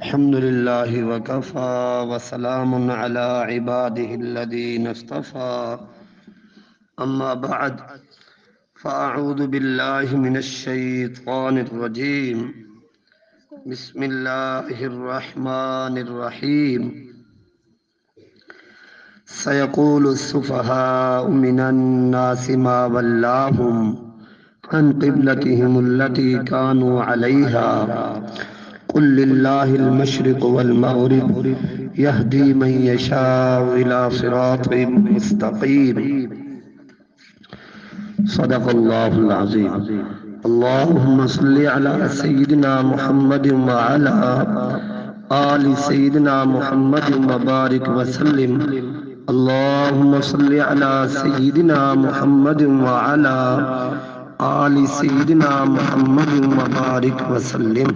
الحمد لله وكفى وسلام على عباده الذين اصطفى أما بعد فأعوذ بالله من الشيطان الرجيم بسم الله الرحمن الرحيم سيقول السفهاء من الناس ما ولاهم عن قبلتهم التي كانوا عليها قل لله المشرق والمغرب يهدي من يشاء إلى صراط مستقيم صدق الله العظيم اللهم صل على سيدنا محمد وعلى آل سيدنا محمد وبارك وسلم اللهم صل على سيدنا محمد وعلى آل سيدنا محمد وبارك وسلم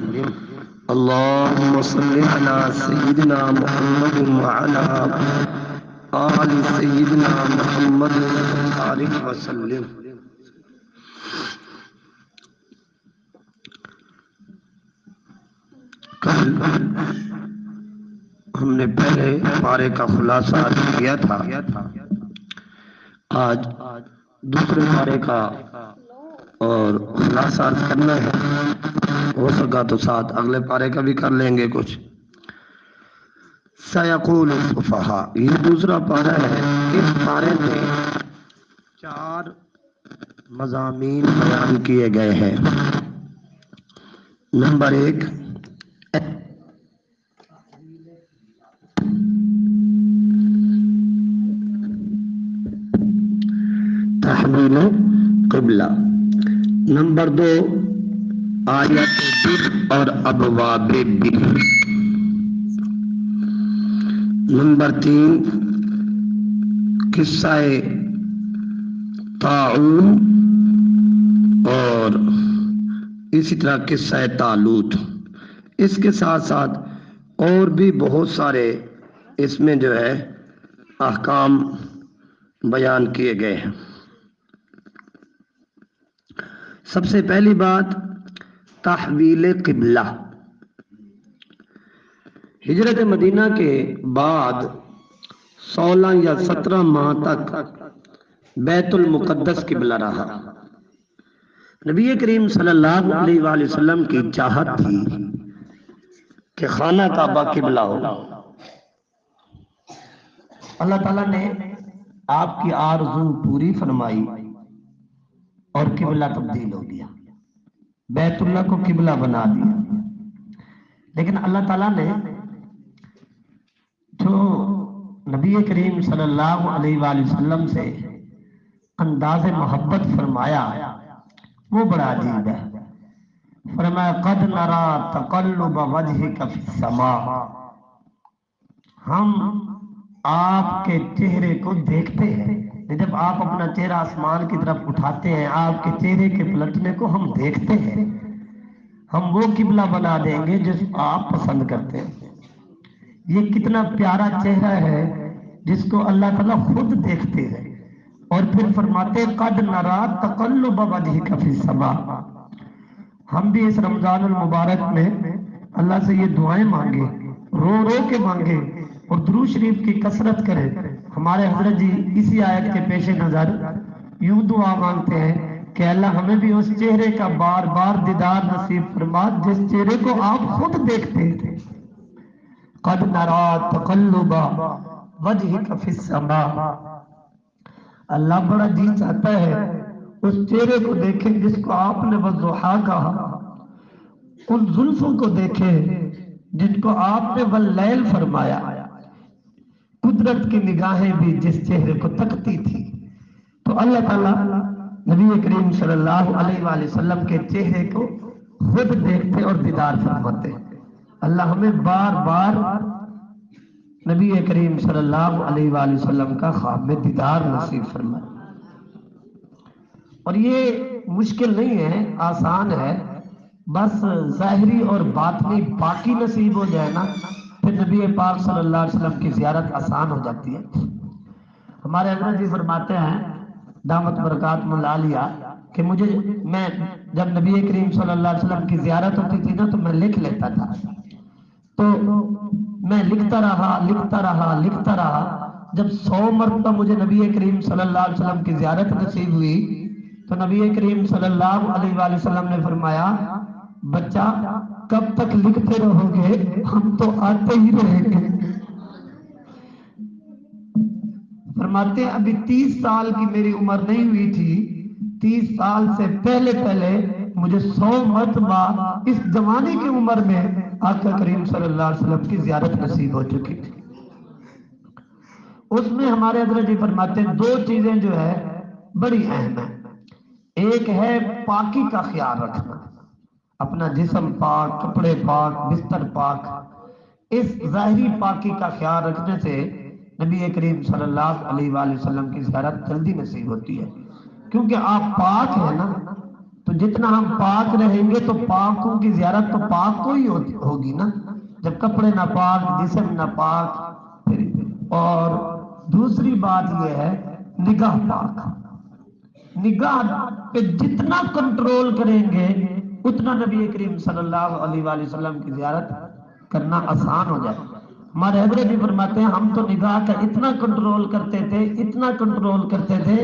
اللهم صل على سيدنا محمد وعلى آل سيدنا محمد وبارك وسلم. کل ہم نے پہلے پارے کا خلاصہ کیا تھا، آج دوسرے پارے کا اور خلاصہ کرنا ہے، ہو سکا تو ساتھ اگلے پارے کا بھی کر لیں گے کچھ. سیقول السفہاء، یہ دوسرا پارہ ہے. اس پارے میں 4 مضامین بیان کیے گئے ہیں. نمبر 1 تحویل قبلہ، نمبر 2 آیت بر اور ابواب بر، نمبر 3 قصہ طاعون اور اسی طرح قصہ طالوت. اس کے ساتھ ساتھ اور بھی بہت سارے اس میں جو ہے احکام بیان کیے گئے ہیں. سب سے پہلی بات تحویل قبلہ. ہجرت مدینہ کے بعد 16 یا 17 ماہ تک بیت المقدس قبلہ رہا. نبی کریم صلی اللہ علیہ وآلہ وسلم کی چاہت تھی کہ خانہ کعبہ قبلہ ہو. اللہ تعالیٰ نے آپ کی آرزو پوری فرمائی اور قبلہ تبدیل ہو گیا، بیت اللہ کو قبلہ بنا دیا. لیکن اللہ تعالیٰ نے جو نبی کریم صلی اللہ علیہ وآلہ وسلم سے انداز محبت فرمایا وہ بڑا عجیب ہے. فرمایا قد نرا تقلب وجہک فی السماء، ہم آپ کے چہرے کو دیکھتے ہیں. جب آپ اپنا چہرہ آسمان کی طرف اٹھاتے ہیں، آپ کے چہرے کے پلٹنے کو ہم دیکھتے ہیں. ہم وہ قبلہ بنا دیں گے جس کو آپ پسند کرتے ہیں. یہ کتنا پیارا چہرہ ہے جس کو اللہ تعالیٰ خود دیکھتے ہیں اور پھر فرماتے قد نرا تقلب وجہک فی السماء. ہم بھی اس رمضان المبارک میں اللہ سے یہ دعائیں مانگے، رو رو کے مانگے اور درود شریف کی کثرت کریں. ہمارے حضرت جی اسی آیت کے پیش نظر یوں دعا مانگتے ہیں کہ اللہ ہمیں بھی اس چہرے کا بار بار دیدار نصیب فرما جس چہرے کو آپ خود دیکھتے تھے. قد نرا تقلب وجہک فی السماء. اللہ بڑا جی چاہتا ہے اس چہرے کو دیکھیں جس کو آپ نے والضحیٰ کہا، ان زلفوں کو دیکھیں جن کو آپ نے واللیل فرمایا. قدرت کی نگاہیں بھی جس چہرے کو تکتی تھی. تو اللہ تعالیٰ نبی کریم صلی اللہ علیہ وآلہ وسلم کے چہرے کو خود دیکھتے اور دیدار فرماتے. اللہ ہمیں بار بار نبی کریم صلی اللہ علیہ وآلہ وسلم کا خواب میں دیدار نصیب فرمائے. اور یہ مشکل نہیں ہے، آسان ہے. بس ظاہری اور باطنی باقی نصیب ہو جائے نا پھر نبی پاک صلی اللہ علیہ وسلم کی زیارت آسان ہو جاتی ہے. ہمارے حضرت جی فرماتے ہیں دامت برکات ملالیہ کہ میں جب نبی کریم صلی اللہ علیہ وسلم کی زیارت ہوتی تھی نا تو میں لکھ لیتا تھا. تو میں لکھتا رہا جب 100 مرتبہ مجھے نبی کریم صلی اللہ علیہ وسلم کی زیارت نصیب ہوئی تو نبی کریم صلی اللہ علیہ وآلہ وسلم نے فرمایا بچہ کب تک لکھتے رہو گے، ہم تو آتے ہی رہیں گے۔ فرماتے ہیں ابھی 30 سال کی میری عمر نہیں ہوئی تھی، 30 سال سے پہلے مجھے 100 مرتبہ اس جوانی کی عمر میں آقا کریم صلی اللہ علیہ وسلم کی زیارت نصیب ہو چکی تھی۔ اس میں ہمارے حضرت جی فرماتے ہیں 2 چیزیں جو ہے بڑی اہم ہیں۔ ایک ہے پاکی کا خیال رکھنا، اپنا جسم پاک، کپڑے پاک، بستر پاک۔ اس ظاہری پاکی کا خیال رکھنے سے نبی کریم صلی اللہ علیہ وآلہ وسلم کی زیارت جلدی نصیب ہوتی ہے، کیونکہ آپ پاک ہیں نا، تو جتنا ہم پاک رہیں گے تو پاکوں کی زیارت تو پاک کو ہی ہوگی نا۔ جب کپڑے نہ پاک، جسم نہ پاک، اور دوسری بات یہ ہے نگاہ پاک۔ نگاہ پہ جتنا کنٹرول کریں گے اتنا نبی کریم صلی اللہ علیہ وآلہ وسلم کی زیارت کرنا آسان ہو جائے۔ ہمارے حضرت بھی فرماتے ہیں ہم تو نگاہ کا اتنا کنٹرول کرتے تھے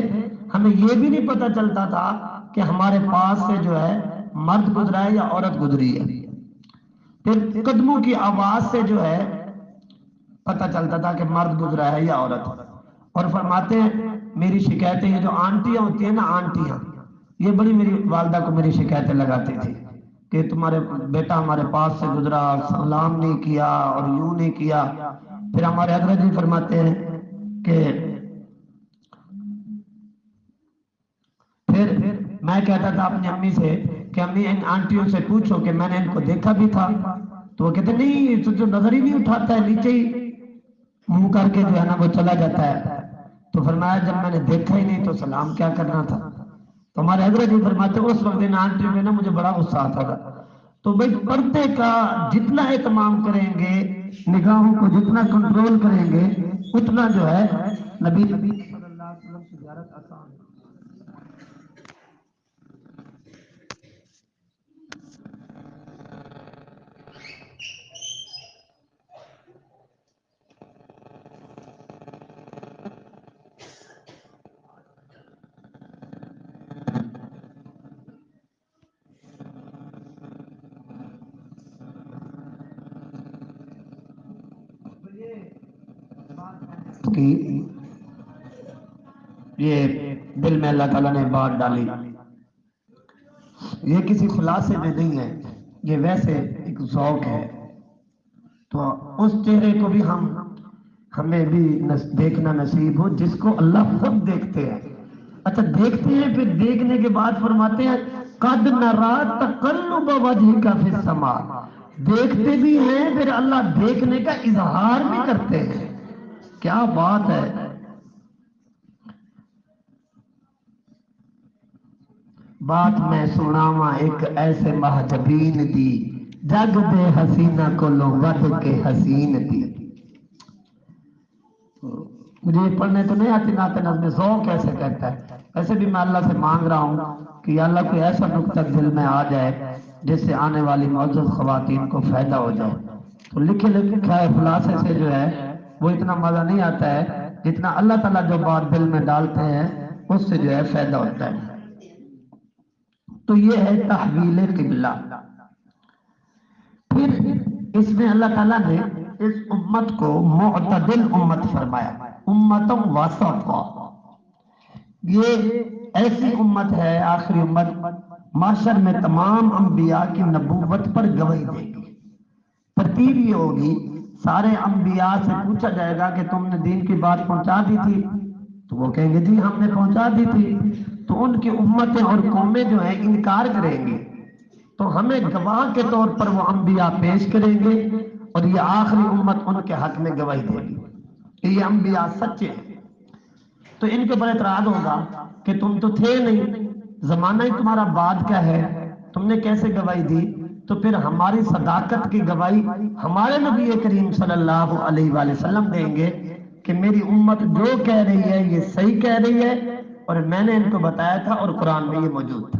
ہمیں یہ بھی نہیں پتا چلتا تھا کہ ہمارے پاس سے جو ہے مرد گزرا ہے یا عورت گزری ہے۔ پھر قدموں کی آواز سے جو ہے پتا چلتا تھا کہ مرد گزرا ہے یا عورت۔ اور فرماتے ہیں میری شکایتیں، یہ جو آنٹیاں ہوتی ہیں نا، آنٹیاں یہ بڑی میری والدہ کو میری شکایتیں لگاتی تھی کہ تمہارے بیٹا ہمارے پاس سے گزرا، سلام نہیں کیا اور یوں نہیں کیا۔ پھر ہمارے حضرت جی فرماتے ہیں کہ پھر میں کہتا تھا اپنی امی سے کہ امی ان آنٹیوں سے پوچھو کہ میں نے ان کو دیکھا بھی تھا، تو وہ کہتے نہیں تو جو نظر ہی نہیں اٹھاتا ہے، نیچے ہی منہ کر کے جو ہے نا وہ چلا جاتا ہے۔ تو فرمایا جب میں نے دیکھا ہی نہیں تو سلام کیا کرنا تھا۔ تو ہمارے حضرت جی فرماتے اس وقت ان آنٹیوں میں نا مجھے بڑا غصہ آتا تھا۔ تو بھائی پردے کا جتنا اہتمام کریں گے، نگاہوں کو جتنا کنٹرول کریں گے، اتنا جو ہے نبی صلی اللہ علیہ وسلم کی زیارت آسان ہے۔ یہ دل میں اللہ تعالیٰ نے بات ڈالی، یہ کسی خلاصے میں نہیں ہے، یہ ویسے ایک ذوق ہے۔ تو اس چہرے کو بھی ہمیں بھی دیکھنا نصیب ہو جس کو اللہ خود دیکھتے ہیں۔ اچھا دیکھتے ہیں، پھر دیکھنے کے بعد فرماتے ہیں قد نرا تقلب وجهک فی السماء، دیکھتے بھی ہیں پھر اللہ دیکھنے کا اظہار بھی کرتے ہیں۔ کیا بات ہے! بات میں سناواں ایک ایسے مہجبین دی، جگ دے حسینہ کو لو ود کے حسین دی۔ مجھے پڑھنے تو نہیں آتی نعت نظم، ذوق کیسے کہتا ہے۔ ایسے بھی میں اللہ سے مانگ رہا ہوں کہ یا اللہ کوئی ایسا نقطہ دل میں آ جائے جس سے آنے والی معزز خواتین کو فائدہ ہو جائے۔ تو لکھے خلاصے سے جو ہے وہ اتنا مزہ نہیں آتا ہے جتنا اللہ تعالیٰ جو بات دل میں ڈالتے ہیں اس سے جو ہے فائدہ ہوتا ہے۔ تو یہ ہے تحویل قبلہ۔ پھر اس میں اللہ تعالیٰ نے اس امت کو معتدل امت فرمایا، امتم وسطا۔ یہ ایسی امت ہے، آخری امت، محشر میں تمام انبیاء کی نبوت پر گواہی دے گی۔ ترتیب یہ ہوگی سارے انبیاء سے پوچھا جائے گا کہ تم نے دین کی بات پہنچا دی تھی، تو وہ کہیں گے جی ہم نے پہنچا دی تھی۔ تو ان کی امتیں اور قومیں جو ہیں انکار کریں گی، تو ہمیں گواہ کے طور پر وہ انبیاء پیش کریں گے اور یہ آخری امت ان کے حق میں گواہی دے گی کہ یہ انبیاء سچے ہیں۔ تو ان کے اوپر اعتراض ہوگا کہ تم تو تھے نہیں، زمانہ ہی تمہارا بعد کا ہے، تم نے کیسے گواہی دی؟ تو پھر ہماری صداقت کی گواہی ہمارے نبی کریم صلی اللہ علیہ وآلہ وسلم دیں گے کہ میری امت جو کہہ رہی ہے یہ صحیح کہہ رہی ہے اور میں نے ان کو بتایا تھا اور قرآن میں یہ موجود تھا۔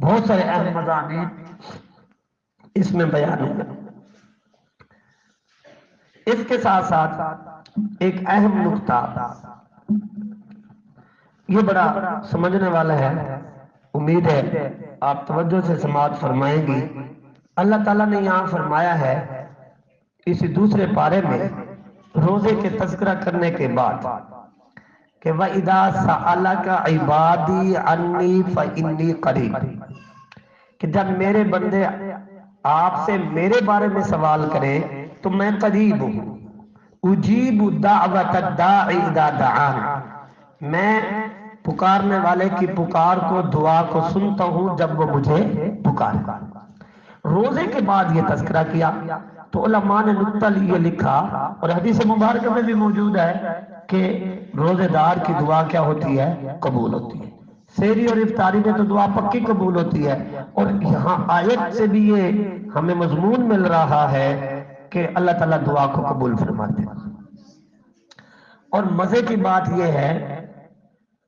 بہت سارے اہم مضامین اس میں بیان ہوئے۔ اس کے ساتھ ساتھ ایک اہم نقطہ، یہ بڑا سمجھنے والا ہے، امید ہے آپ توجہ سے سماعت فرمائیں گی۔ اللہ تعالیٰ نے یہاں فرمایا ہے اسی دوسرے پارے میں روزے کے تذکرہ کرنے کے بعد کہ وَإِذَا سَأَلَكَ عِبَادِي عَنِّي فَإِنِّي قَرِيبٌ، کہ جب میرے بندے آپ سے میرے بارے میں سوال کریں تو میں قریب ہوں، اجیب دعوت الداعِ اذا دعان، میں پکارنے والے کی پکار کو، دعا کو سنتا ہوں جب وہ مجھے پکارے۔ روزے کے بعد یہ تذکرہ کیا تو علماء نے نقطہ یہ لکھا، اور حدیث مبارکہ میں بھی موجود ہے کہ روزے دار کی دعا کیا ہوتی ہے؟ قبول ہوتی ہے۔ سحری اور افطاری میں تو دعا پکی قبول ہوتی ہے، اور یہاں آیت سے بھی یہ ہمیں مضمون مل رہا ہے کہ اللہ تعالیٰ دعا کو قبول فرماتے ہیں۔ اور مزے کی بات یہ ہے،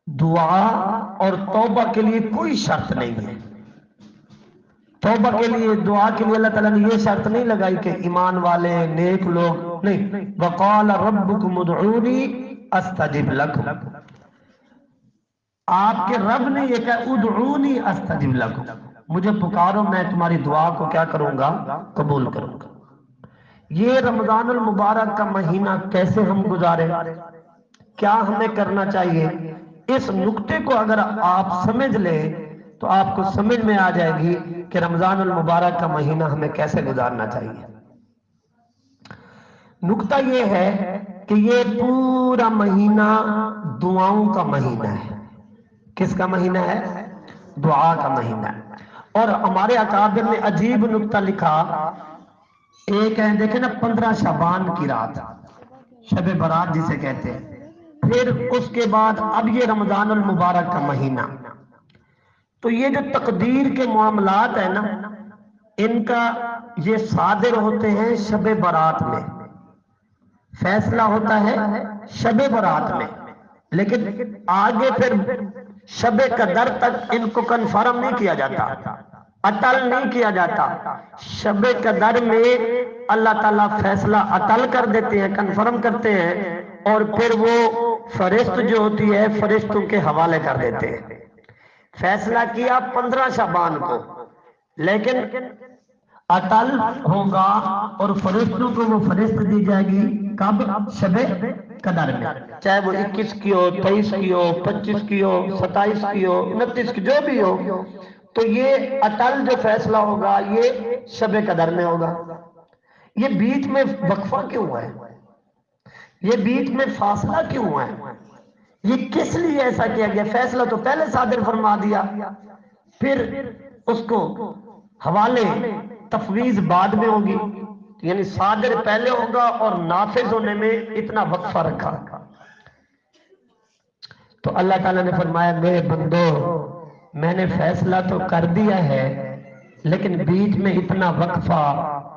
دعا اور توبہ کے لیے کوئی شرط نہیں ہے۔ توبہ کے لیے، دعا کے لیے اللہ تعالیٰ نے یہ شرط نہیں لگائی کہ ایمان والے نیک لوگ، نہیں، وَقَالَ رَبُّكُمُ ادْعُونِي أَسْتَجِبْ لَكُمْ، آپ کے رب نے یہ کہا ادعونی استجب لکم، مجھے پکارو میں تمہاری دعا کو کیا کروں گا؟ قبول کروں گا۔ یہ رمضان المبارک کا مہینہ کیسے ہم گزارے، کیا ہمیں کرنا چاہیے، اس نقطے کو اگر آپ سمجھ لیں تو آپ کو سمجھ میں آ جائے گی کہ رمضان المبارک کا مہینہ ہمیں کیسے گزارنا چاہیے۔ نقطہ یہ ہے کہ یہ پورا مہینہ دعاؤں کا مہینہ ہے۔ کس کا مہینہ ہے؟ دعا کا مہینہ ہے۔ اور ہمارے اکابر نے عجیب نقطہ لکھا، ایک ہے دیکھیں نا 15 شعبان کی رات، شب برات جسے کہتے ہیں، پھر اس کے بعد اب یہ رمضان المبارک کا مہینہ، تو یہ جو تقدیر کے معاملات ہیں نا، ان کا یہ صادر ہوتے ہیں شب برات میں، فیصلہ ہوتا ہے شب برات میں، لیکن آگے پھر شب قدر تک ان کو کنفرم نہیں کیا جاتا، عطل نہیں کیا جاتا۔ شب قدر میں اللہ تعالیٰ فیصلہ عطل کر دیتے ہیں، کنفرم کرتے ہیں، اور پھر وہ فرشت جو ہوتی ہے فرشتوں کے حوالے کر دیتے ہیں۔ فیصلہ کیا 15 شعبان کو، لیکن عطل ہوگا اور فرشتوں کو وہ فرشت دی جائے گی کب؟ شب قدر میں، چاہے وہ 21 کی ہو، 23 کی ہو، 25 کی ہو، 27 کی ہو، 29 کی، جو بھی ہو، تو یہ عطل جو فیصلہ ہوگا یہ شب قدر میں ہوگا۔ یہ بیچ میں وقفہ کیوں ہے؟ یہ بیچ میں فاصلہ کیوں ہے؟ یہ کس لیے ایسا کیا گیا؟ فیصلہ تو پہلے صادر فرما دیا، پھر اس کو حوالے تفویض بعد میں ہوگی، یعنی صادر پہلے ہوگا اور نافذ ہونے میں اتنا وقفہ رکھا۔ تو اللہ تعالیٰ نے فرمایا میرے بندو، میں نے فیصلہ تو کر دیا ہے، لیکن بیچ میں اتنا وقفہ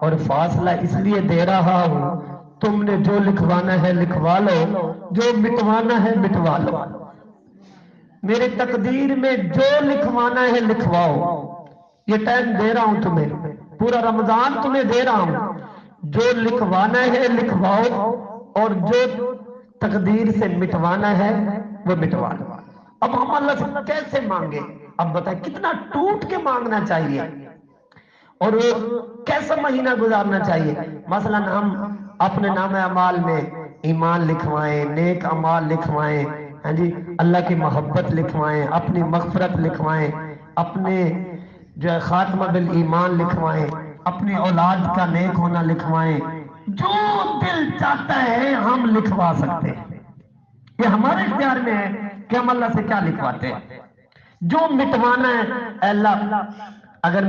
اور فاصلہ اس لیے دے رہا ہوں، تم نے جو لکھوانا ہے لکھوا لو، جو مٹوانا ہے مٹوا لو، میری تقدیر میں جو لکھوانا ہے لکھواؤ۔ یہ ٹائم دے رہا ہوں تمہیں، پورا رمضان تمہیں دے رہا ہوں، جو لکھوانا ہے لکھواؤ، اور جو تقدیر سے مٹوانا ہے وہ مٹوا لو۔ اب ہم اللہ سے کیسے مانگے؟ اب بتائیں کتنا ٹوٹ کے مانگنا چاہیے، اور کیسا مہینہ گزارنا چاہیے۔ مثلا ہم اپنے نام اعمال میں ایمان لکھوائیں، نیک اعمال لکھوائیں، ہاں جی، اللہ کی محبت لکھوائیں، اپنی مغفرت لکھوائیں، اپنے جو ہے خاتمہ بالایمان لکھوائیں، اپنی اولاد کا نیک ہونا لکھوائیں، جو دل چاہتا ہے ہم لکھوا سکتے ہیں۔ یہ ہمارے اختیار میں ہے کہ ہم اللہ سے کیا لکھواتے ہیں۔ جو مٹوانا ہے، اے اللہ اگر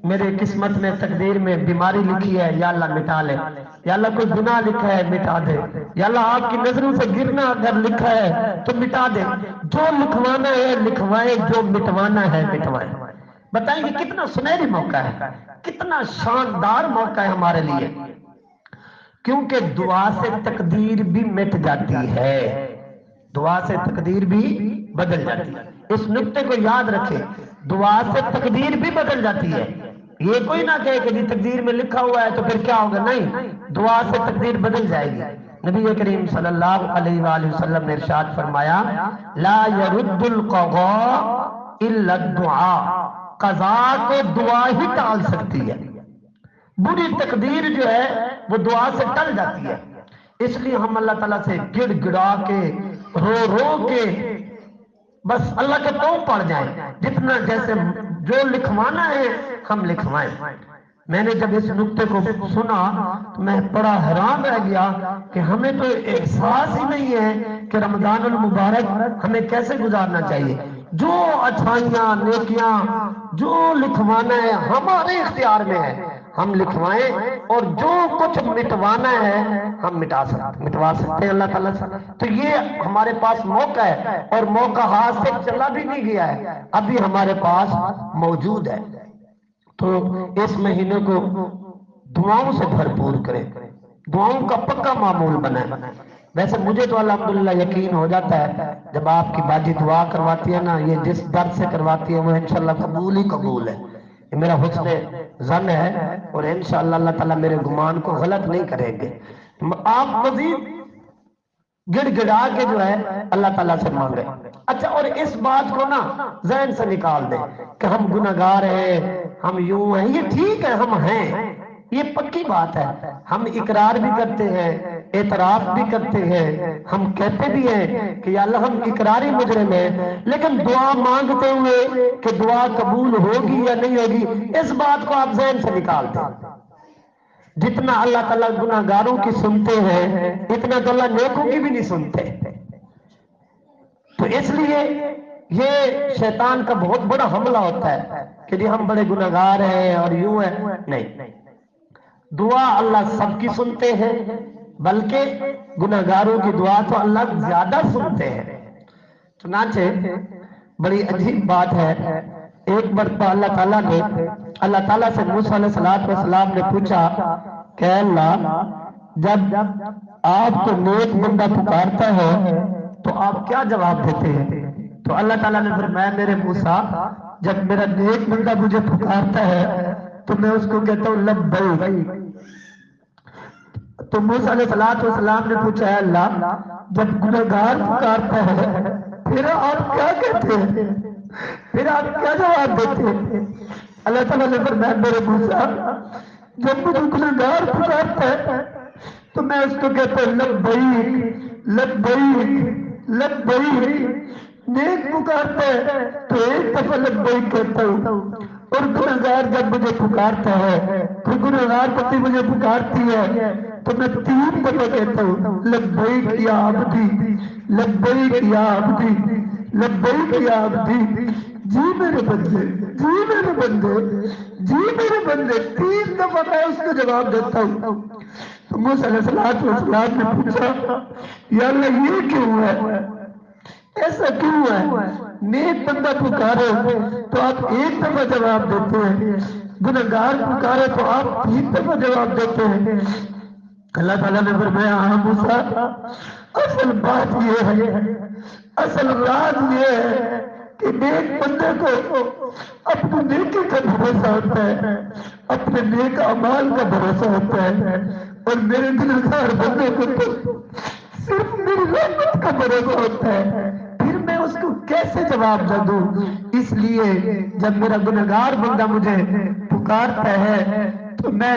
میرے قسمت میں تقدیر میں بیماری لکھی ہے یا اللہ مٹا لے، یا اللہ کوئی گناہ لکھا ہے مٹا دے، یا اللہ آپ کی نظروں سے گرنا اگر لکھا ہے تو مٹا دے۔ جو لکھوانا ہے لکھوائے، جو مٹوانا ہے مٹوائے۔ بتائیں گے کتنا سنہری موقع ہے، کتنا شاندار موقع ہے ہمارے لیے، کیونکہ دعا سے تقدیر بھی مٹ جاتی ہے، دعا سے تقدیر بھی بدل جاتی ہے۔ اس نقطے کو یاد رکھیں دعا سے تقدیر بھی بدل جاتی ہے. یہ کوئی نہ کہے کہ جی تقدیر میں لکھا ہوا ہے تو پھر کیا ہوگا، نہیں، دعا سے تقدیر بدل جائے گی. نبی کریم صلی اللہ علیہ وآلہ وسلم نے ارشاد فرمایا لا يرد القضاء الا الدعاء، قضاء کو دعا ہی ٹال سکتی ہے. بری تقدیر جو ہے وہ دعا سے ٹل جاتی ہے. اس لیے ہم اللہ تعالیٰ سے گڑ گڑا کے رو رو کے بس اللہ کے پاؤں پڑ جائیں، جتنا جیسے جو لکھوانا ہے ہم لکھوائیں. میں نے جب اس نکتے کو سنا تو میں بڑا حیران رہ گیا کہ ہمیں تو احساس ہی نہیں ہے کہ رمضان المبارک ہمیں کیسے گزارنا چاہیے. جو اچھائیاں نیکیاں جو لکھوانا ہے ہمارے اختیار میں ہے، ہم لکھوائیں، اور جو کچھ مٹوانا ہے ہم مٹوا سکتے ہیں اللہ تعالیٰ سے. تو یہ ہمارے پاس موقع ہے، اور موقع ہاتھ سے چلا بھی نہیں گیا ہے، ابھی ہمارے پاس موجود ہے. تو اس مہینے کو دعاؤں سے بھرپور کریں، دعاؤں کا پکا معمول بنائیں. ویسے مجھے تو الحمدللہ یقین ہو جاتا ہے جب آپ کی باجی دعا کرواتی ہے نا، یہ جس درد سے کرواتی ہے وہ انشاءاللہ قبول ہی قبول ہے. یہ میرا حسن ظن ہے، اور انشاءاللہ اللہ تعالیٰ میرے گمان کو غلط نہیں کریں گے. آپ مزید گڑ گڑا کے جو ہے اللہ تعالیٰ سے مانگے. اچھا، اور اس بات کو نا ذہن سے نکال دیں کہ ہم گناہگار ہیں، ہم یوں ہیں. یہ ٹھیک ہے، ہم ہیں، یہ پکی بات ہے. ہم اقرار بھی کرتے ہیں، اعتراف بھی کرتے ہیں، ہم کہتے بھی ہیں کہ یا اللہ ہم اقراری مجرم ہیں. لیکن دعا مانگتے ہوئے کہ دعا قبول ہوگی یا نہیں ہوگی، اس بات کو آپ ذہن سے نکال دیں. جتنا اللہ تعالیٰ گناہگاروں کی سنتے ہیں اتنا تو اللہ نیکوں کی بھی نہیں سنتے. تو اس لیے یہ شیطان کا بہت بڑا حملہ ہوتا ہے کہ جی ہم بڑے گناہگار ہیں اور یوں ہیں. نہیں، دعا اللہ سب کی سنتے ہیں، بلکہ گناہگاروں کی دعا تو اللہ زیادہ سنتے ہیں. چنانچہ بڑی عجیب بات ہے، ایک مرتبہ اللہ تعالیٰ سے موسیٰ علیہ السلام نے پوچھا کہ اللہ جب آپ کو نیک بندہ پکارتا ہے تو آپ کیا جواب دیتے ہیں؟ تو اللہ تعالیٰ نے فرمایا میرے موسیٰ جب میرا نیک بندہ مجھے پکارتا ہے تو میں اس کو کہتا ہوں لبیک. تو موسیٰ علیہ السلام نے پوچھا ہے اللہ جب گنہگار پکارتا ہے پھر آپ کیا کہتے ہیں، پھر آپ کیا جواب دیتے ہیں؟ اللہ تعالیٰ نے فرمایا میرے موسیٰ جب مجھے گنہگار پکارتا ہے تو میں اس کو کہتا ہوں لبیک لبیک لبیک. نیک پکارتا ہے تو ایک دفعہ لبیک کہتا ہوں، اور گنہگار جب مجھے پکارتا ہے تو گنہگار پتی مجھے پکارتی ہے تو میں 3 دفعہ کہتا ہوں لبیک یا عبدی لبیک یا عبدی لبیک یا عبدی. جی میرے بندے، جی میرے بندے، جی میرے بندے. 3 دفعہ میں اس کو جواب دیتا ہوں. تو موسیٰ علیہ السلام نے پوچھا یا اللہ یہ کیوں ہے، ایسا کیوں ہے؟ نیک بندہ پکارے تو آپ 1 دفعہ جواب دیتے ہیں، گنہگار پکارے تو آپ 3 دفعہ جواب دیتے ہیں. اللہ تعالیٰ نے فرمایا ہاں موسیٰ اصل بات یہ ہے، اصل راز یہ ہے کہ نیک بندے کو اپنے نیکی کا بھروسہ ہوتا ہے، اپنے نیک اعمال کا بھروسہ ہوتا ہے، اور میرے گنہگار بندے کو تو صرف میری رحمت کا بھروسہ ہوتا ہے. پھر میں اس کو کیسے جواب نہ دوں؟ اس لیے جب میرا گنہگار بندہ مجھے پکارتا ہے تو میں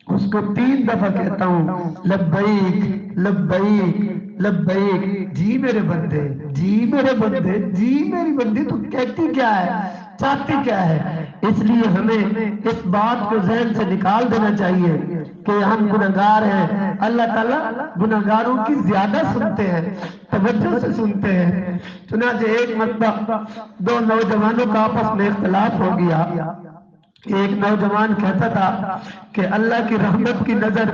اس کو 3 دفعہ کہتا ہوں لبیک لبیک لبیک. جی میرے بندے، جی میرے بندے، جی میری بندی تو کہتی کیا ہے، چاہتی کیا ہے. اس لیے ہمیں اس بات کو ذہن سے نکال دینا چاہیے کہ ہم گنہگار ہیں. اللہ تعالیٰ گنہگاروں کی زیادہ سنتے ہیں، توجہ سے سنتے ہیں. چنانچہ ایک مرتبہ 2 نوجوانوں کا آپس میں اختلاف ہو گیا. ایک نوجوان کہتا تھا کہ اللہ کی رحمت کی نظر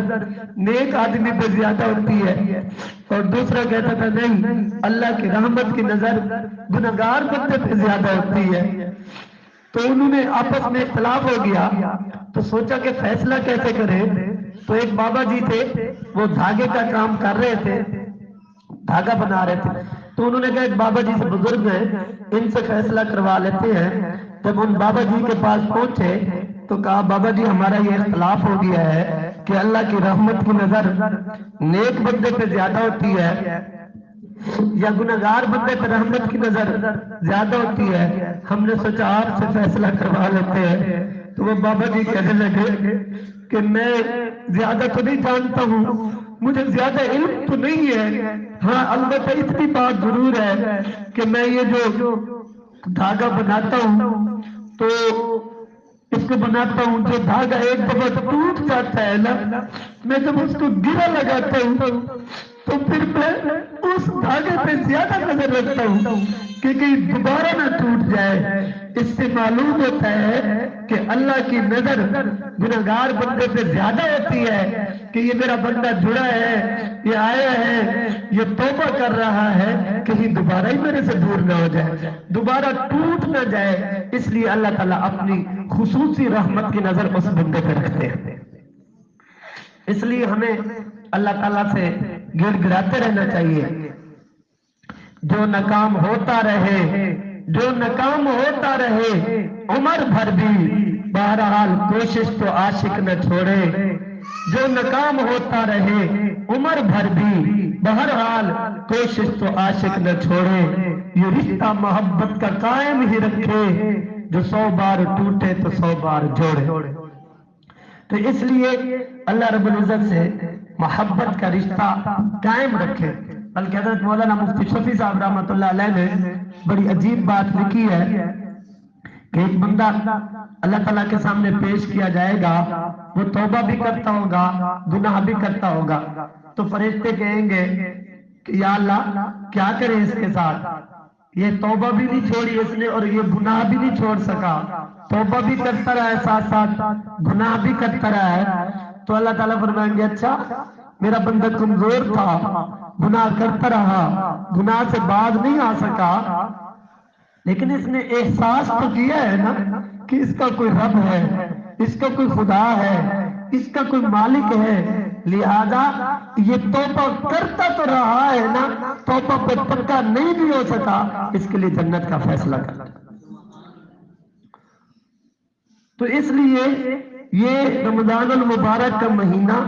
نیک آدمی پہ زیادہ ہوتی ہے، اور دوسرا کہتا تھا نہیں، اللہ کی رحمت کی نظر گنہگار بندے پہ زیادہ ہوتی ہے. تو انہوں نے آپس میں اختلاف ہو گیا تو سوچا کہ فیصلہ کیسے کریں. تو ایک بابا جی تھے، وہ دھاگے کا کام کر رہے تھے، دھاگا بنا رہے تھے. تو انہوں نے کہا ایک بابا جی سے بزرگ ہیں، ان سے فیصلہ کروا لیتے ہیں۔ جب ان بابا جی کے پاس پہنچے تو کہا بابا جی ہمارا یہ اختلاف ہو گیا ہے کہ اللہ کی رحمت کی نظر نیک بندے پہ زیادہ ہوتی ہے یا گناہگار بندے پہ رحمت کی نظر زیادہ ہوتی ہے، ہم نے سوچا آپ سے فیصلہ کروا لیتے ہیں۔ تو وہ بابا جی کہنے لگے کہ میں زیادہ تو نہیں جانتا ہوں، مجھے زیادہ علم تو نہیں ہے، ہاں البتہ اتنی بات ضرور ہے کہ میں یہ جو دھاگا بناتا ہوں تو اس کو بناتا ہوں، جو دھاگا ایک دفعہ ٹوٹ جاتا ہے نا، میں جب اس کو گرا لگاتا ہوں تو پھر میں اس دھاگے پہ زیادہ نظر رکھتا ہوں کہ کہیں دوبارہ نہ ٹوٹ جائے۔ اس سے معلوم ہوتا ہے کہ اللہ کی نظر گناہگار بندے پہ زیادہ ہوتی ہے کہ یہ میرا بندہ جڑا ہے، یہ آیا ہے، یہ توبہ کر رہا ہے، کہیں دوبارہ ہی میرے سے دور نہ ہو جائے، دوبارہ ٹوٹ نہ جائے۔ اس لیے اللہ تعالیٰ اپنی خصوصی رحمت کی نظر اس بندے پہ رکھتے ہیں۔ اس لیے ہمیں اللہ تعالیٰ سے گڑ گڑاتے رہنا چاہیے۔ جو ناکام ہوتا رہے، جو ناکام ہوتا رہے عمر بھر بھی، بہرحال کوشش تو عاشق نہ چھوڑے۔ جو ناکام ہوتا رہے عمر بھر بھی، بہرحال کوشش تو عاشق نہ چھوڑے۔ یہ رشتہ محبت کا قائم ہی رکھے، جو 100 بار ٹوٹے تو 100 بار جوڑے۔ تو اس لیے اللہ رب العزت سے محبت کا رشتہ قائم رکھے۔ بلکہ حضرت مولانا مفتی شفیع صاحب رحمۃ اللہ علیہ نے بڑی عجیب بات لکھی ہے کہ ایک بندہ اللہ تعالیٰ کے سامنے پیش کیا جائے گا، وہ توبہ بھی کرتا ہوگا، گناہ بھی کرتا ہوگا، تو فرشتے کہیں گے کہ یا اللہ کیا کریں اس کے ساتھ، یہ توبہ بھی نہیں چھوڑی اس نے اور یہ گناہ بھی نہیں چھوڑ سکا، توبہ بھی کرتا رہا ہے ساتھ ساتھ گناہ بھی کرتا رہا ہے۔ تو اللہ تعالیٰ فرمائیں گے اچھا میرا بندہ کمزور تھا، گناہ کرتا رہا، گناہ سے باز نہیں آ سکا، لیکن اس نے احساس تو کیا ہے نا کہ اس کا کوئی رب ہے، اس کا کوئی خدا ہے، اس کا کوئی مالک ہے، لہذا یہ توبہ کرتا تو رہا ہے نا، توبہ پہ پکا نہیں بھی ہو سکا، اس کے لیے جنت کا فیصلہ کرتا۔ تو اس لیے یہ رمضان المبارک کا مہینہ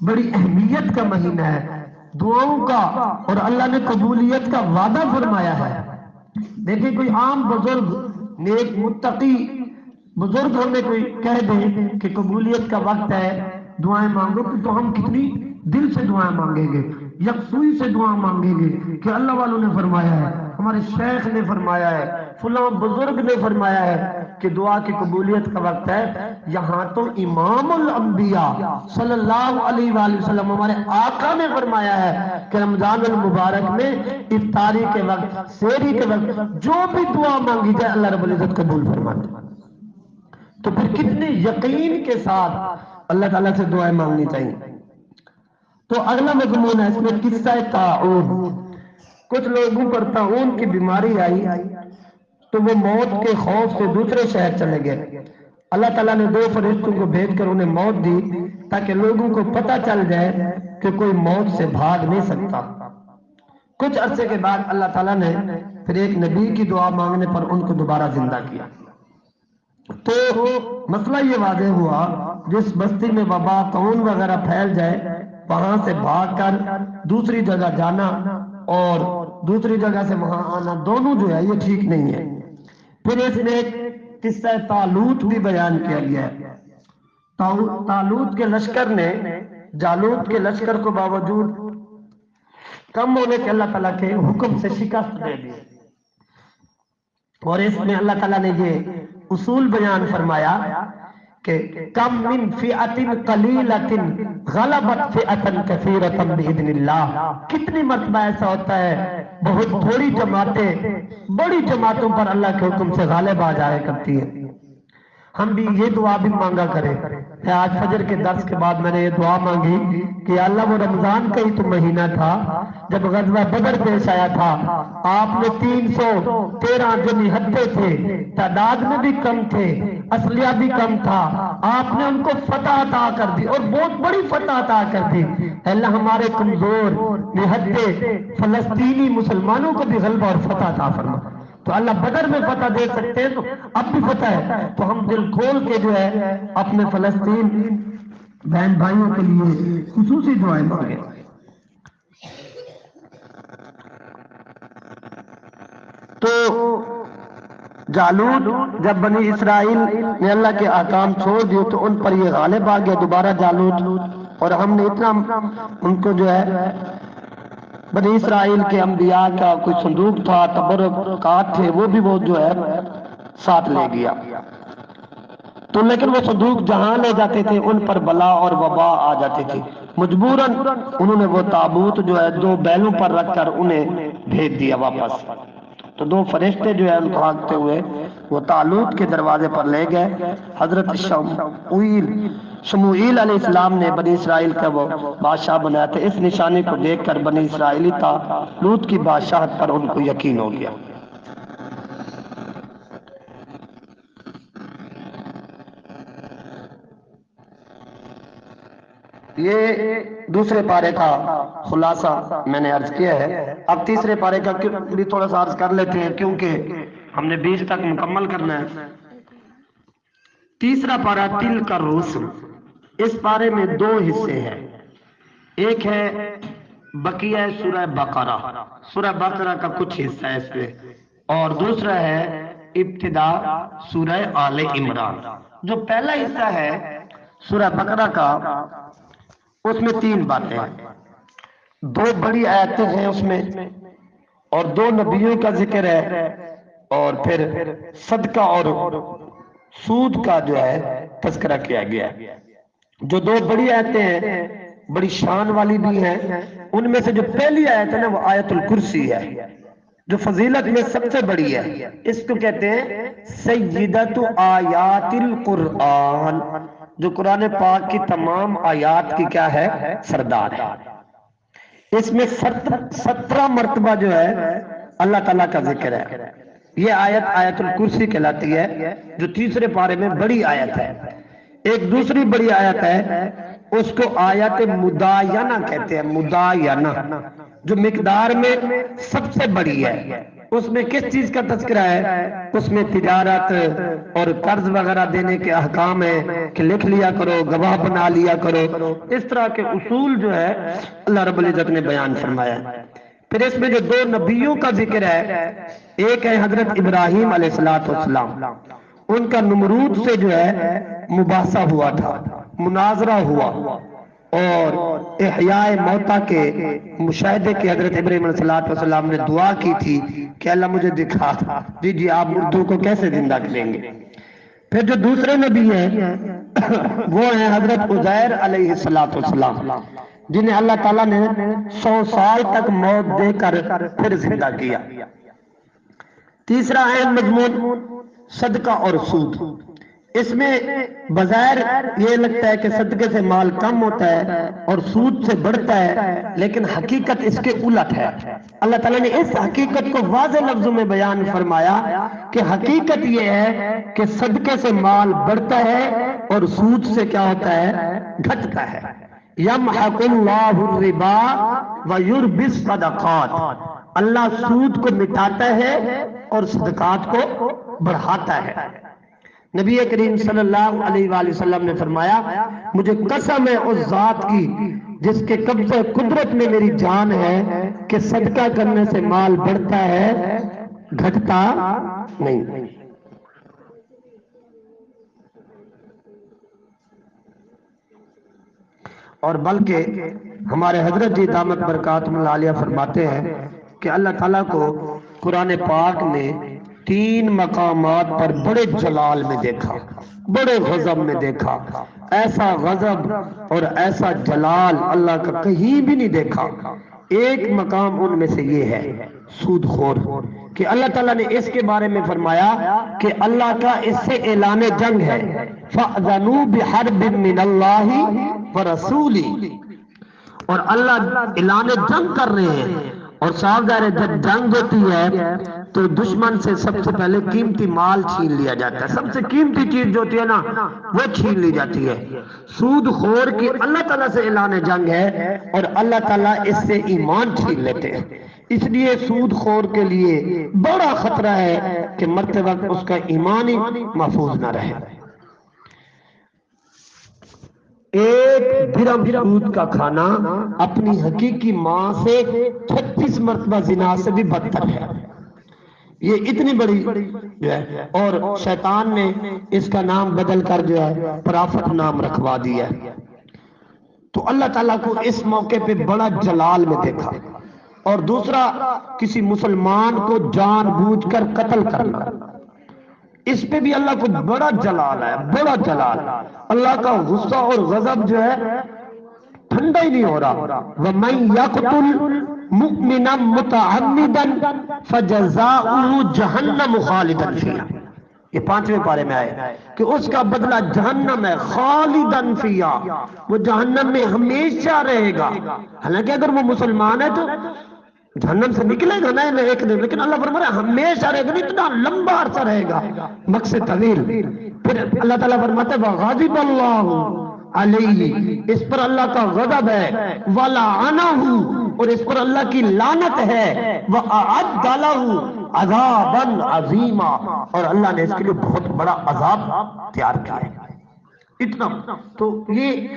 بڑی اہمیت کا مہینہ ہے، دعاؤں کا، اور اللہ نے قبولیت کا وعدہ فرمایا ہے۔ دیکھیں کوئی عام بزرگ نیک متقی بزرگ ہمیں کوئی کہہ دے کہ قبولیت کا وقت ہے دعائیں مانگو، تو ہم کتنی دل سے دعائیں مانگیں گے، یکسوئی سے دعا مانگیں گے کہ اللہ والوں نے فرمایا ہے، ہمارے شیخ نے فرمایا ہے، فلاں بزرگ نے فرمایا ہے کہ دعا کی قبولیت کا وقت ہے۔ یہاں تو امام الانبیاء صلی اللہ علیہ وآلہ وسلم ہمارے آقا نے فرمایا ہے کہ رمضان المبارک میں افطاری کے وقت، سحری کے وقت جو بھی دعا مانگی جائے اللہ رب العزت قبول فرماتا ہے۔ تو پھر کتنے یقین کے ساتھ اللہ تعالیٰ سے دعائیں مانگنی چاہیے۔ تو اگلا مضمون ہے اس میں قصہ طاعون۔ کچھ لوگوں پر طاعون کی بیماری آئی تو وہ موت کے خوف سے دوسرے شہر چلے گئے۔ اللہ تعالیٰ نے 2 فرشتوں کو بھیج کر انہیں موت دی تاکہ لوگوں کو پتہ چل جائے کہ کوئی موت سے بھاگ نہیں سکتا۔ کچھ عرصے کے بعد اللہ تعالیٰ نے پھر ایک نبی کی دعا مانگنے پر ان کو دوبارہ زندہ کیا۔ تو مسئلہ یہ واضح ہوا جس بستی میں وبا طاعون وغیرہ پھیل جائے وہاں سے بھاگ کر دوسری جگہ جانا اور دوسری جگہ سے وہاں آنا دونوں جو ہے یہ ٹھیک نہیں ہے۔ پھر اس میں قصہ طالوت بھی بیان کیا گیا ہے۔ طالوت کے لشکر نے جالوت کے لشکر کو باوجود کم ہونے کے اللہ تعالیٰ کے حکم سے شکست دے دی، اور اس میں اللہ تعالیٰ نے یہ اصول بیان فرمایا کہ کم من فئۃ قلیلۃ غلبت فئۃ کثیرۃ باذن اللہ، کتنی مرتبہ ایسا ہوتا ہے بہت تھوڑی جماعتیں بڑی جماعتوں پر اللہ کے حکم سے غالب آ جایا کرتی ہے۔ ہم بھی یہ دعا بھی مانگا کریں۔ آج فجر کے درس کے بعد میں نے یہ دعا مانگی کہ اللہ وہ رمضان کا ہی تو مہینہ تھا جب غزوہ بدر پیش آیا تھا، آپ نے 313 جو نہتے تھے، تعداد میں بھی کم تھے، اسلحہ بھی کم تھا، آپ نے ان کو فتح عطا کر دی اور بہت بڑی فتح عطا کر دی۔ اللہ ہمارے کمزور نہتے فلسطینی مسلمانوں کو بھی غلبہ اور فتح عطا فرما۔ تو اللہ بدر میں فتح دے سکتے ہیں، تو اب بھی فتح ہے، تو ہم دل کھول کے جو ہے اپنے فلسطین بہن بھائیوں کے لیے خصوصی دعائیں مانگیں۔ تو جالوت جب بنی اسرائیل نے اللہ کے احکام چھوڑ دیے تو ان پر یہ غالب آ گیا دوبارہ جالوت، اور ہم نے اتنا ان کو جو ہے بنی اسرائیل کے انبیاء کا کوئی صندوق تھا، تبرکات تھے، وہ بھی وہ جو ہے ساتھ لے گیا۔ تو لیکن وہ صندوق جہاں لے جاتے تھے ان پر بلا اور وبا آ جاتی تھی، مجبوراً انہوں نے وہ تابوت جو ہے 2 بیلوں پر رکھ کر انہیں بھیج دیا واپس۔ تو 2 فرشتے جو ہے ان کو ہانکتے ہوئے وہ تالوت کے دروازے پر لے گئے۔ حضرت شموئیل علیہ السلام نے بنی اسرائیل کا وہ بادشاہ بنایا تھا۔ اس نشانی کو دیکھ کر بنی اسرائیلی تالوت کی بادشاہت پر ان کو یقین ہو گیا۔ یہ دوسرے پارے کا خلاصہ میں نے عرض کیا ہے۔ اب تیسرے پارے کا بھی تھوڑا سا عرض کر لیتے ہیں کیونکہ ہم نے 20 تک مکمل کرنا ہے۔ تیسرا پارہ تل کا رسل، اس پارے میں 2 حصے ہیں۔ ایک ہے بقیہ سورہ بقرہ، سورہ بقرہ کا کچھ حصہ ہے اس میں، اور دوسرا ہے ابتدا سورہ آل عمران۔ جو پہلا حصہ ہے سورہ بقرہ کا، اس میں 3 باتیں ہیں، 2 بڑی آیتیں ہیں اس میں، اور 2 نبیوں کا ذکر ہے، اور پھر صدقہ اور سود کا جو ہے تذکرہ کیا گیا ہے۔ جو 2 بڑی آیتیں ہیں، بڑی شان والی بھی ہیں، ان میں سے جو پہلی آیت ہے نا وہ آیت الکرسی ہے، جو فضیلت میں سب سے بڑی ہے۔ اس کو کہتے ہیں سیدۃ آیات القرآن، جو قرآن پاک کی تمام آیات کی کیا ہے؟ سردار ہے۔ اس میں 17 مرتبہ جو ہے اللہ تعالیٰ کا ذکر ہے۔ یہ آیت آیت الکرسی کہلاتی ہے، جو تیسرے پارے میں بڑی آیت ہے۔ ایک دوسری بڑی آیت ہے، اس کو آیت مداینہ کہتے ہیں، مداینہ، جو مقدار میں سب سے بڑی ہے۔ اس میں کس چیز کا تذکرہ ہے؟ اس میں تجارت اور قرض وغیرہ دینے کے احکام ہیں کہ لکھ لیا کرو، گواہ بنا لیا کرو، اس طرح کے اصول جو ہے اللہ رب العزت نے بیان فرمایا ہے۔ پھر اس میں جو 2 نبیوں کا ذکر ہے، ایک ہے حضرت ابراہیم علیہ السلام، ان کا نمرود سے جو ہے مباحثہ ہوا تھا، مناظرہ ہوا، اور احیاء موتا کے مشاہدے کی حضرت ابراہیم علیہ السلام نے دعا کی تھی کہ اللہ مجھے دکھا دیجیے آپ مردوں کو کیسے زندہ کریں گے۔ پھر جو دوسرے نبی ہیں وہ ہیں حضرت عزیر علیہ السلام، جنہیں اللہ تعالیٰ نے 100 سال تک موت دے کر پھر زندہ کیا۔ تیسرا اہم مضمون صدقہ اور سود۔ اس میں بظاہر یہ لگتا ہے کہ صدقے سے مال کم ہوتا ہے اور سود سے بڑھتا ہے، لیکن حقیقت اس کے الٹ ہے۔ اللہ تعالیٰ نے اس حقیقت کو واضح لفظوں میں بیان فرمایا کہ حقیقت یہ ہے کہ صدقے سے مال بڑھتا ہے اور سود سے کیا ہوتا ہے؟ گھٹتا ہے۔ یمحق اللہ الربا ویربی الصدقات، اللہ سود کو مٹاتا ہے اور صدقات کو بڑھاتا ہے۔ نبی کریم صلی اللہ علیہ وآلہ وسلم نے فرمایا مجھے قسم ہے اس ذات کی جس کے قبضہ قدرت میں میری جان ہے کہ صدقہ کرنے سے مال بڑھتا ہے، گھٹتا نہیں۔ اور بلکہ ہمارے حضرت جی دامت برکاتہم العالیہ فرماتے ہیں کہ اللہ تعالیٰ کو قرآن پاک نے 3 مقامات پر بڑے جلال میں دیکھا، بڑے غضب میں دیکھا۔ ایسا غضب اور ایسا جلال اللہ کا کہیں بھی نہیں دیکھا۔ ایک مقام ان میں سے یہ ہے سود خور، کہ اللہ تعالیٰ نے اس کے بارے میں فرمایا کہ اللہ کا اس سے اعلان جنگ ہے، فَأْذَنُوا بِحَرْبٍ مِّنَ اللَّهِ وَرَسُولِهِ، اور اللہ اعلان جنگ کر رہے ہیں، اور صاف ظاہر ہے جب جنگ ہوتی ہے تو دشمن سے سب سے پہلے قیمتی مال چھین لیا جاتا ہے، سب سے قیمتی چیز جو ہوتی ہے نا وہ چھین لی جاتی ہے۔ سود خور کی اللہ تعالیٰ سے اعلان جنگ ہے اور اللہ تعالیٰ اس سے ایمان چھین لیتے ہیں۔ اس لیے سود خور کے لیے بڑا خطرہ ہے کہ مرتے وقت اس کا ایمان ہی محفوظ نہ رہے۔ ایک درہم سود کا کھانا اپنی حقیقی ماں سے 36 مرتبہ زنا سے بھی بدتر ہے۔ یہ اتنی بڑی جو ہے، اور شیطان نے اس کا نام بدل کر جو ہے پرافت نام رکھوا دیا ہے۔ تو اللہ تعالیٰ کو اس موقع پہ بڑا جلال میں دیکھا۔ اور دوسرا، کسی مسلمان کو جان بوجھ کر قتل کرنا، اس پہ بھی اللہ کو بڑا جلال ہے، بڑا جلال۔ اللہ کا غصہ اور غضب جو ہے ٹھنڈا ہی نہیں ہو رہا۔ وَمَن يَقْتُلْ مُؤْمِنًا مُتَعَمِّدًا فَجَزَاؤُهُ جَهَنَّمُ خَالِدًا فِيهَا، یہ 5ویں پارے میں آئے کہ اس کا بدلہ جہنم ہے، خالدن فیہا، وہ جہنم میں ہمیشہ رہے گا۔ حالانکہ اگر وہ مسلمان ہے تو جہنم سے نکلے گا نا ایک دن، لیکن اللہ فرما رہا ہے ہمیشہ رہے گا، اتنا لمبا عرصہ رہے گا، مقصد طویل۔ پھر اللہ تعالیٰ فرماتے ہیں وَغَضِبَ اللَّهُ عَلَيْهِ، اس پر اللہ کا غضب ہے، وَلَعَنَهُ، اور اس پر اللہ کی لعنت ہے، وَأَعَدَّ لَهُ عَذَابًا عَظِيمًا، اور اللہ نے اس کے لیے بہت بڑا عذاب تیار کیا ہے۔ اتنا تو یہ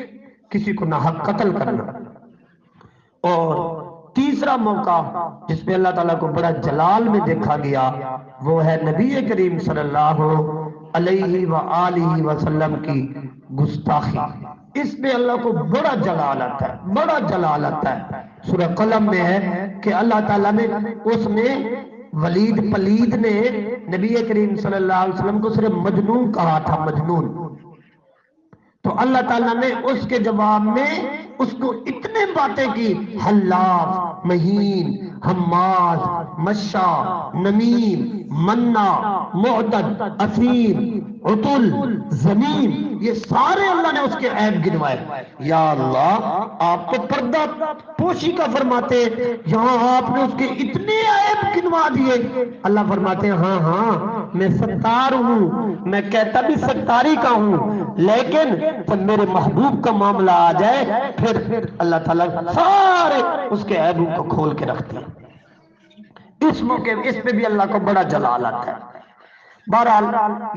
کسی کو ناحق قتل کرنا۔ اور تیسرا موقع جس پہ اللہ تعالیٰ کو بڑا جلال میں دیکھا گیا وہ ہے نبی کریم صلی اللہ علیہ وآلہ وسلم کی گستاخی۔ اس پہ اللہ کو بڑا جلال آتا ہے، بڑا جلال آتا ہے۔ سورہ قلم میں ہے کہ اللہ تعالیٰ نے اس میں ولید پلید نے نبی کریم صلی اللہ علیہ وسلم کو صرف مجنون کہا تھا، مجنون۔ تو اللہ تعالیٰ نے اس کے جواب میں اس کو اتنے باتیں کی، حلاف، مہین، حماز، مشا، نمیم، منا، معتد، اثیم، عتل، زمین، یہ سارے اللہ نے اس کے عیب گنوائے۔ یا اللہ، آپ تو پردہ پوشی کا فرماتے، یہاں آپ نے اس کے اتنے عیب گنوا دیے۔ اللہ فرماتے ہیں ہاں ہاں میں ستار ہوں، میں کہتا بھی ستاری کا ہوں، لیکن جب میرے محبوب کا معاملہ آ جائے پھر اللہ تعالیٰ سارے اس کے عیبوں کو کھول کے رکھ دیا۔ اس موقع اس پہ بھی اللہ کو بڑا جلال آتا ہے۔ بہرحال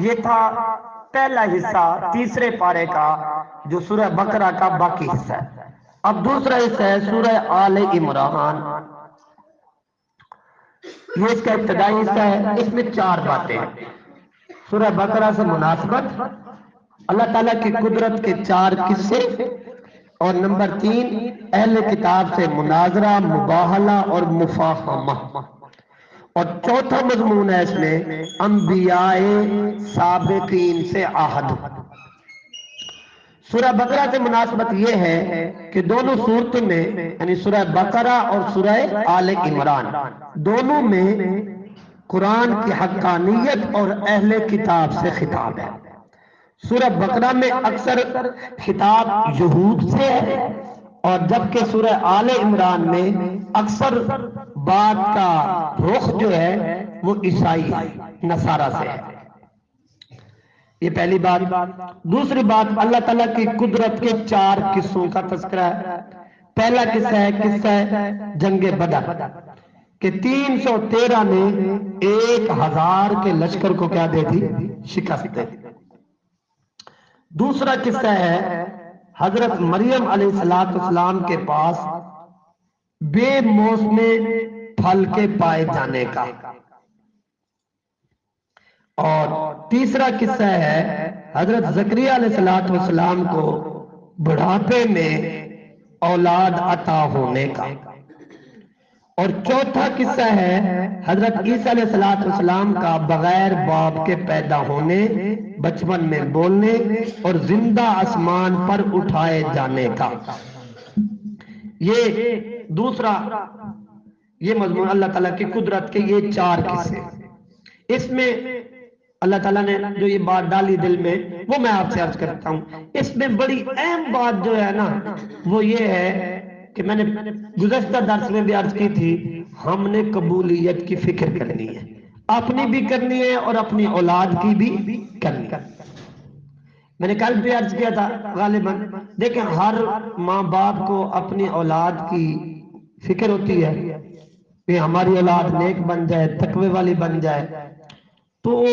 یہ تھا پہلا حصہ تیسرے پارے کا جو سورہ بقرہ کا باقی حصہ ہے۔ اب دوسرا حصہ ہے سورہ آل عمران، یہ اس کا ابتدائی حصہ ہے۔ اس میں 4 باتیں ہیں۔ سورہ بقرہ سے مناسبت، اللہ تعالیٰ کی قدرت کے 4 قصے، اور نمبر 3 اہل کتاب سے مناظرہ، مباہلہ اور مفاہمہ، اور چوتھا مضمون ہے اس میں انبیاء سابقین سے عہد۔ سورہ بقرہ سے مناسبت یہ ہے کہ دونوں صورتوں میں یعنی سورہ بقرہ اور سورہ آل عمران دونوں میں قرآن کی حقانیت اور اہل کتاب سے خطاب ہے۔ سورہ بقرہ میں اکثر خطاب یہود سے ہے، اور جبکہ سورہ آل عمران میں اکثر بات کا رخ جو ہے وہ عیسائی نصارہ سے ہے۔ یہ پہلی بات۔ دوسری بات، اللہ تعالیٰ کی قدرت کے 4 قصوں کا تذکرہ ہے۔ پہلا قصہ ہے قصہ جنگ بدر کہ 313 نے 1000 کے لشکر کو کیا دے دی؟ شکست دے دی۔ دوسرا قصہ ہے حضرت مریم علیہ السلام کے پاس بے موسم پھل کے پائے جانے کا، اور تیسرا قصہ ہے حضرت زکریا علیہ السلام کو بڑھاپے میں اولاد عطا ہونے کا، اور چوتھا قصہ ہے حضرت عیسیٰ علیہ السلام کا بغیر باپ کے پیدا ہونے، بچپن میں بولنے اور زندہ آسمان پر اٹھائے جانے کا۔ یہ دوسرا یہ مضمون اللہ تعالیٰ کی قدرت کے یہ 4 قصے۔ اس میں اللہ تعالیٰ نے جو یہ بات ڈالی دل میں وہ میں آپ سے عرض کرتا ہوں۔ اس میں بڑی اہم بات جو ہے نا وہ یہ ہے کہ میں نے گزشتہ درس میں بھی عرض کی تھی، ہم نے قبولیت کی فکر کرنی ہے۔ اپنی بھی کرنی ہے اور اپنی اولاد کی بھی کرنی ہے۔ میں نے کل بھی عرض کیا تھا غالباً، دیکھیں ہر ماں باپ کو اپنی اولاد کی فکر ہوتی ہے کہ ہماری اولاد نیک بن جائے، تقوی والی بن جائے، تو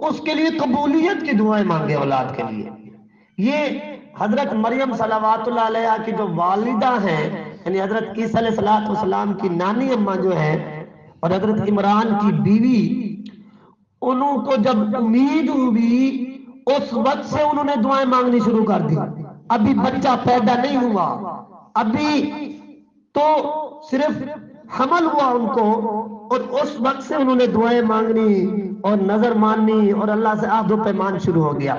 اس کے لیے قبولیت کی دعائیں مانگے اولاد کے لیے۔ یہ حضرت مریم صلوات اللہ علیہ کی جو والدہ ہیں، یعنی حضرت عیسیٰ علیہ السلام کی نانی اماں جو ہے اور حضرت عمران کی بیوی، انہوں کو جب امید ہوئی اس وقت سے انہوں نے دعائیں مانگنی شروع کر دی۔ ابھی بچہ پیدا نہیں ہوا، ابھی تو صرف حمل ہوا ان کو، اور اس وقت سے انہوں نے دعائیں مانگنی اور نظر ماننی اور اللہ سے عہد و پیمان شروع ہو گیا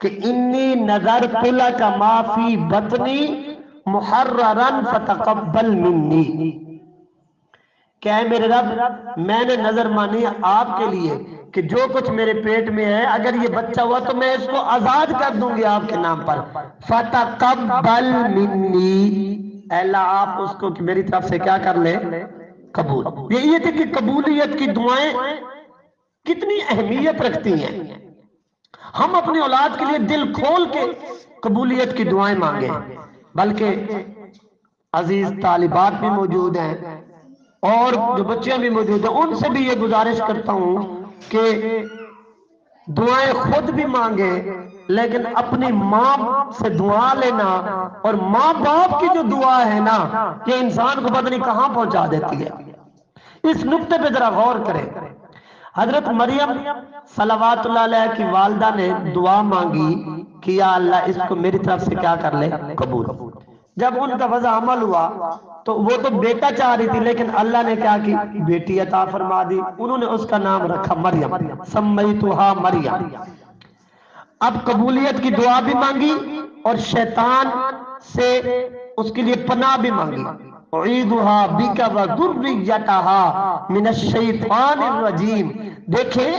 کہ انی نذرت لک ما فی بطنی محررا فتقبل منی، کہ اے میرے رب میں نے نظر مانی آپ کے لیے کہ جو کچھ میرے پیٹ میں ہے اگر یہ بچہ ہوا تو میں اس کو آزاد کر دوں گی آپ کے نام پر، فتقبل منی، اے اللہ آپ اس کو میری طرف سے کیا کر لے، قبول۔ یہ تھی کہ قبولیت کی دعائیں کتنی اہمیت رکھتی ہیں۔ ہم اپنی اولاد کے لیے دل کھول کے قبولیت کی دعائیں مانگیں، بلکہ عزیز طالبات بھی موجود ہیں اور جو بچیاں بھی موجود ہیں، ان سے بھی یہ گزارش کرتا ہوں کہ دعائیں خود بھی مانگے، لیکن اپنی ماں سے دعا لینا اور ماں باپ کی جو دعا ہے نا، یہ انسان کو پتہ نہیں کہاں پہنچا دیتی ہے۔ اس نقطے پہ ذرا غور کریں۔ حضرت مریم صلوات اللہ علیہ کی والدہ نے دعا مانگی کہ یا اللہ اس کو میری طرف سے کیا کر لے، قبول۔ جب ان کا وضع عمل ہوا تو وہ تو بیٹا چاہ رہی تھی، لیکن اللہ نے کیا کی، بیٹی عطا فرما دی۔ انہوں نے اس کا نام رکھا مریم، سمیتھا مریم۔ اب قبولیت کی دعا بھی مانگی اور شیطان سے اس کے لیے پناہ بھی مانگی، اعیذھا بک وذریتھا من الشیطان الرجیم۔ دیکھیں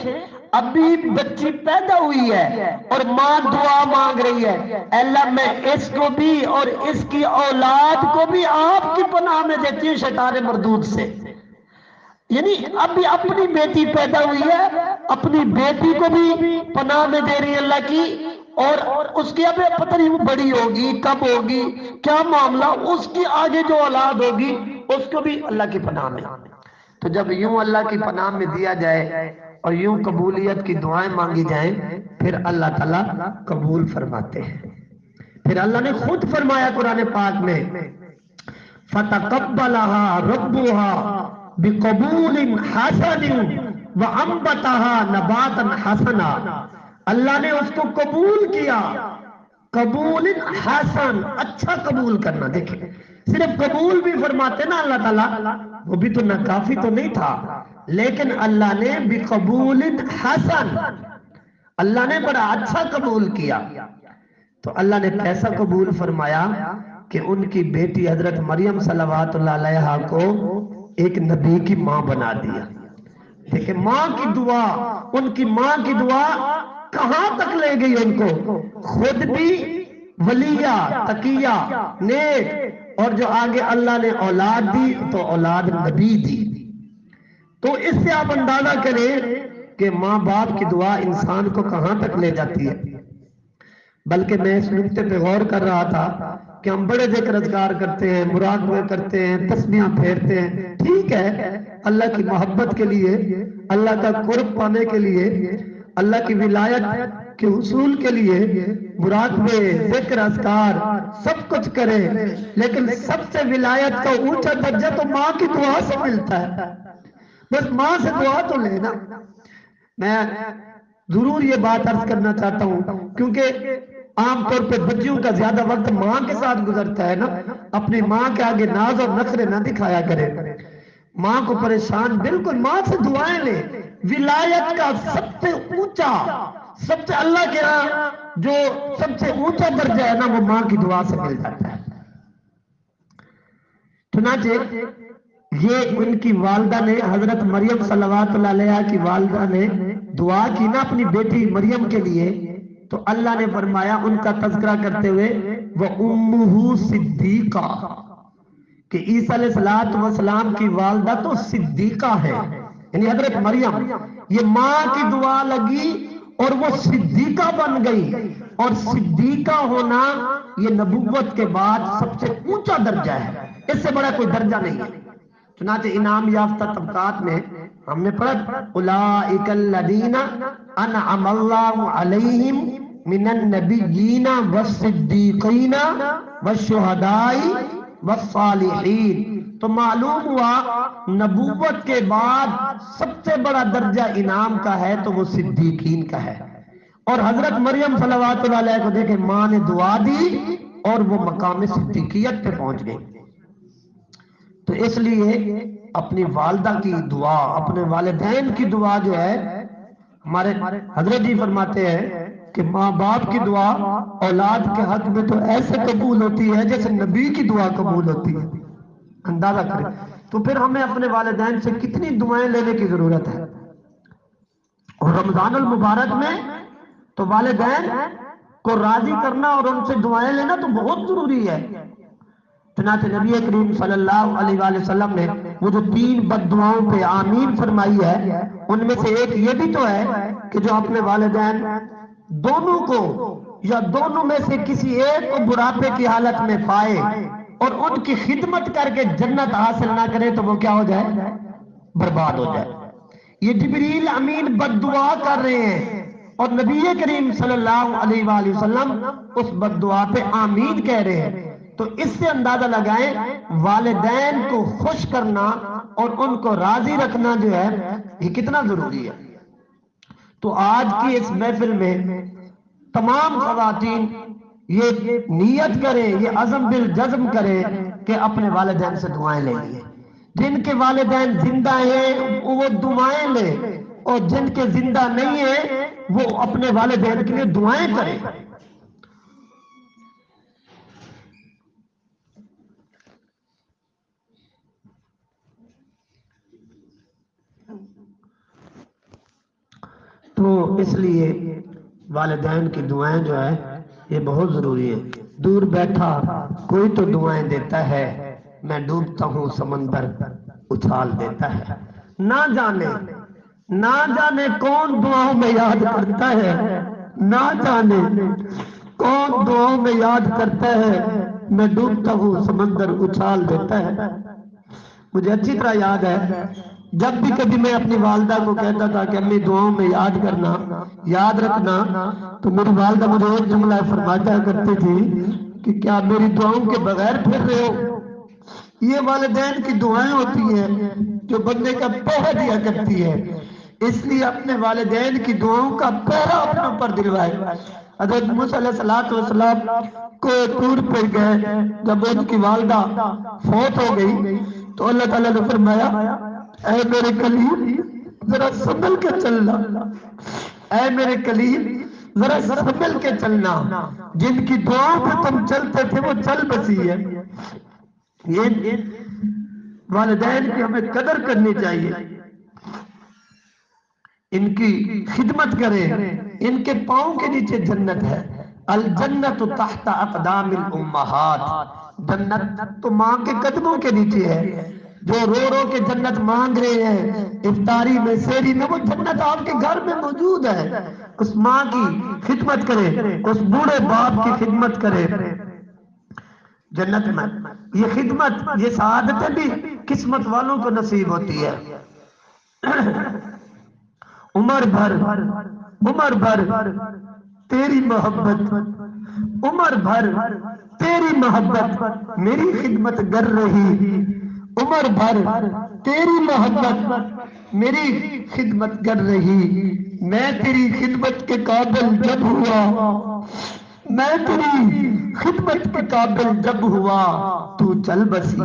ابھی بچی پیدا ہوئی ہے اور ماں دعا مانگ رہی ہے، اے اللہ میں اس کو بھی اور اس کی اولاد کو بھی آپ کی پناہ میں دیتی ہوں شیطان مردود سے۔ یعنی ابھی اپنی بیٹی پیدا ہوئی ہے، اپنی بیٹی کو بھی پناہ میں دے رہی ہے اللہ کی، اور اس کی اب پتہ نہیں وہ بڑی ہوگی کب ہوگی کیا معاملہ، اس کی آگے جو اولاد ہوگی اس کو بھی اللہ کی پناہ میں۔ تو جب یوں اللہ کی پناہ میں دیا جائے اور یوں قبولیت کی دعائیں مانگی جائیں، پھر اللہ تعالیٰ قبول فرماتے ہیں۔ پھر اللہ نے خود فرمایا قرآن پاک میں، فَتَقَبَّلَهَا رَبُّهَا بِقَبُولٍ حَسَنٍ وَأَنبَتَهَا نَبَاتًا حَسَنًا، اللہ نے اس کو قبول کیا، قبول حسن، اچھا قبول کرنا۔ دیکھیں صرف قبول بھی فرماتے نا اللہ تعالیٰ، وہ بھی تو ناکافی تو نہیں تھا، لیکن اللہ نے بقبول حسن، اللہ نے بڑا اچھا قبول کیا۔ تو اللہ نے کیسا قبول فرمایا کہ ان کی بیٹی حضرت مریم صلوات اللہ علیہا کو ایک نبی کی ماں بنا دیا۔ دیکھیں ماں کی دعا، ان کی ماں کی دعا کہاں تک لے گئی ان کو، خود بھی ولیہ تقیہ نیک، اور جو آگے اللہ نے اولاد دی تو اولاد نبی دی۔ تو اس سے آپ اندازہ کریں کہ ماں باپ کی دعا انسان کو کہاں تک لے جاتی ہے۔ بلکہ میں اس نقطے پہ غور کر رہا تھا کہ ہم بڑے ذکر اذکار کرتے ہیں، مراقبے کرتے ہیں، تسبیحاں پھیرتے ہیں، ٹھیک ہے، اللہ کی محبت کے لیے، اللہ کا قرب پانے کے لیے، اللہ کی ولایت کے حصول کے لیے مراقبے ذکر اذکار سب کچھ کریں، لیکن سب سے ولایت کا اونچا درجہ تو ماں کی دعا سے ملتا ہے۔ بس ماں سے دعا تو لینا۔ میں ضرور یہ بات عرض کرنا چاہتا ہوں کیونکہ عام طور پہ بچیوں کا زیادہ وقت ماں کے ساتھ گزرتا ہے نا، اپنی ماں کے آگے ناز اور نخرے نہ دکھایا کرے، ماں کو پریشان، بالکل ماں سے دعائیں لے۔ ولایت کا سب سے اونچا، سب سے اللہ کے ہاں جو سب سے اونچا درجہ ہے نا، وہ ماں کی دعا سے مل جاتا ہے۔ چنانچہ یہ ان کی والدہ نے، حضرت مریم صلوات اللہ علیہ کی والدہ نے دعا کی نا اپنی بیٹی مریم کے لیے، تو اللہ نے فرمایا ان کا تذکرہ کرتے ہوئے وَأُمُّهُ صِدِّيقَةٌ، کہ عیسیٰ علیہ السلام کی والدہ تو صدیقہ ہے، یعنی حضرت مریم یہ ماں کی دعا لگی اور وہ صدیقہ بن گئی، اور صدیقہ ہونا یہ نبوت کے بعد سب سے اونچا درجہ ہے، اس سے بڑا کوئی درجہ نہیں ہے۔ چنانچہ انعام یافتہ طبقات میں ہم نے پڑھا اولئک الذین انعم اللہ علیہم من النبیین والصدیقین والشہداء والصالحین۔ تو معلوم ہوا نبوت کے بعد سب سے بڑا درجہ انعام کا ہے تو وہ صدیقین کا ہے۔ اور حضرت مریم صلوات اللہ علیہ کو دیکھیں، ماں نے دعا دی اور وہ مقام صدیقیت پہ پہنچ گئی۔ تو اس لیے اپنی والدہ کی دعا، اپنے والدین کی دعا جو ہے، ہمارے حضرت جی فرماتے ہیں کہ ماں باپ کی دعا اولاد کے حق میں تو ایسے قبول ہوتی ہے جیسے نبی کی دعا قبول ہوتی ہے، اندازہ کریں۔ تو پھر ہمیں اپنے والدین سے کتنی دعائیں لینے کی ضرورت ہے۔ اور رمضان المبارک میں تو والدین کو راضی کرنا اور ان سے دعائیں لینا تو بہت ضروری ہے۔ چنانچہ نبی کریم صلی اللہ علیہ وآلہ وسلم نے وہ جو 3 بد دعاؤں پہ آمین فرمائی ہے، ان میں سے ایک یہ بھی تو ہے کہ جو اپنے والدین دونوں کو یا دونوں میں سے کسی ایک کو بڑھاپے کی حالت میں پائے اور ان کی خدمت کر کے جنت حاصل نہ کرے تو وہ کیا ہو جائے؟ برباد ہو جائے۔ یہ جبریل امین بد دعا کر رہے ہیں اور نبی کریم صلی اللہ علیہ وآلہ وسلم اس بد دعا پہ آمین کہہ رہے ہیں۔ تو اس سے اندازہ لگائیں والدین کو خوش کرنا اور ان کو راضی رکھنا جو ہے یہ کتنا ضروری ہے۔ تو آج کی اس محفل میں تمام خواتین یہ نیت کریں، یہ عزم بالجزم کریں کہ اپنے والدین سے دعائیں لیں گے۔ جن کے والدین زندہ ہیں وہ دعائیں لیں، اور جن کے زندہ نہیں ہیں وہ اپنے والدین کے لیے دعائیں کریں۔ تو اس لیے والدین کی دعائیں جو ہے یہ بہت ضروری ہے۔ دور بیٹھا کوئی تو دعائیں دیتا ہے، میں ڈوبتا ہوں سمندر اچھال دیتا ہے۔ نہ جانے کون دعاؤں میں یاد کرتا ہے، نہ جانے کون دعاؤں میں یاد کرتا ہے، میں ڈوبتا ہوں سمندر اچھال دیتا ہے۔ مجھے اچھی طرح یاد ہے جب بھی کبھی میں اپنی والدہ کو کہتا تھا کہ امی دعاؤں میں یاد کرنا، یاد رکھنا، تو میری والدہ مجھے ایک جملہ فرمایا کرتی تھی کہ کیا میری دعاؤں کے بغیر پھر رہے ہو؟ یہ والدین کی دعائیں ہوتی ہیں جو بندے کا پہرا دیا کرتی ہے، اس لیے اپنے والدین کی دعاؤں کا پہرا اپنے اوپر دلوائے۔ حضرت موسیٰ علیہ السلام کو طور پہ گئے، جب ان کی والدہ فوت ہو گئی تو اللہ تعالیٰ نے فرمایا اے میرے کلیم ذرا سنبھل کے چلنا، اے میرے کلیم ذرا سنبھل کے چلنا، جن کی دعاؤں پہ تم چلتے تھے وہ چل بسی ہے۔ یہ والدین کی ہمیں قدر کرنی چاہیے، ان کی خدمت کریں، ان کے پاؤں کے نیچے جنت ہے۔ الجنت تحت اقدام الامہات، جنت تو ماں کے قدموں کے نیچے ہے۔ جو رو رو کے جنت مانگ رہے ہیں افطاری میں، سحری میں، وہ جنت آپ کے گھر میں موجود ہے۔ اس ماں کی خدمت کریں، اس بوڑھے باپ کی خدمت کریں جنت میں۔ یہ خدمت، یہ سعادتیں بھی قسمت والوں کو نصیب ہوتی ہے۔ عمر بھر تیری محبت، عمر بھر تیری محبت میری خدمت گر رہی، عمر بھر تیری محبت میری خدمت گر رہی، میں تیری خدمت کے قابل جب ہوا، میں تیری خدمت کے قابل جب ہوا تو چل بسی۔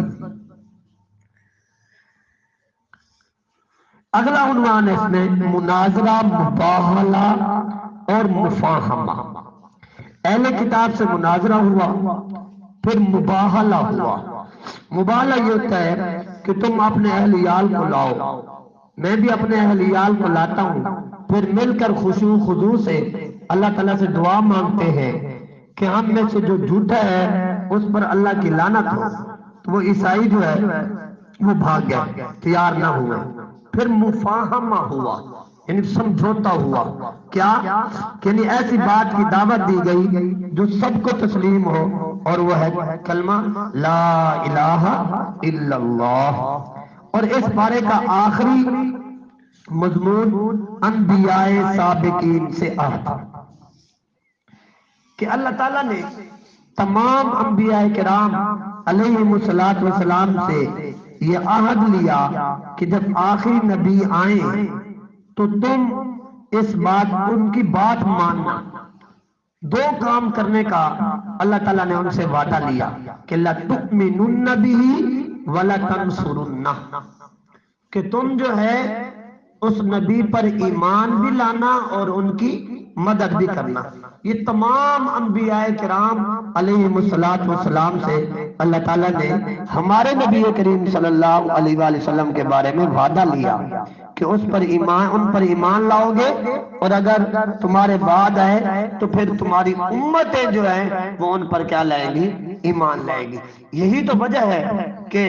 اگلا عنوان ہے اس میں مناظرہ، مباہلہ اور مفاہمہ۔ اہل کتاب سے مناظرہ ہوا، پھر مباہلہ ہوا۔ مباہلہ یہ ہوتا ہے کہ تم اپنے اہل عیال کو لاؤ، میں بھی اپنے اہل عیال کو لاتا ہوں، پھر مل کر خشوع خضوع سے اللہ تعالیٰ سے دعا مانگتے ہیں کہ ہم میں سے جو جھوٹا ہے اس پر اللہ کی لعنت ہو۔ تو وہ عیسائی جو ہے وہ بھاگ گئے، تیار نہ ہوئے۔ پھر مفاہمہ ہوا، یعنی سمجھوتا ہوا کیا، یعنی ایسی بات کی دعوت دی گئی جو سب کو تسلیم ہو، اور وہ ہے کلمہ لا الہ الا اللہ۔ اور اس بارے کا آخری مضمون انبیاء سابقین سے عہد، کہ اللہ تعالیٰ نے تمام انبیاء کرام علیہم السلام سے یہ عہد لیا کہ جب آخری نبی آئیں تو تم اس بات، ان کی بات ماننا۔ دو کام کرنے کا اللہ تعالیٰ نے ان سے وعدہ لیا کہ لَتُؤْمِنُنَّ بِهِ وَلَتَنْصُرُنَّهُ، کہ تم جو ہے اس نبی پر ایمان بھی لانا اور ان کی مدد بھی کرنا۔ یہ تمام انبیاء کرام علیہم السلام سے اللہ تعالیٰ نے ہمارے نبی کریم صلی اللہ علیہ وآلہ وسلم کے بارے میں وعدہ لیا کہ اس پر ایمان، ان پر ایمان لاؤ گے، اور اگر تمہارے بعد آئے تو پھر تمہاری امتیں جو ہیں وہ ان پر کیا لائیں گی؟ ایمان لائیں گی۔ یہی تو وجہ ہے کہ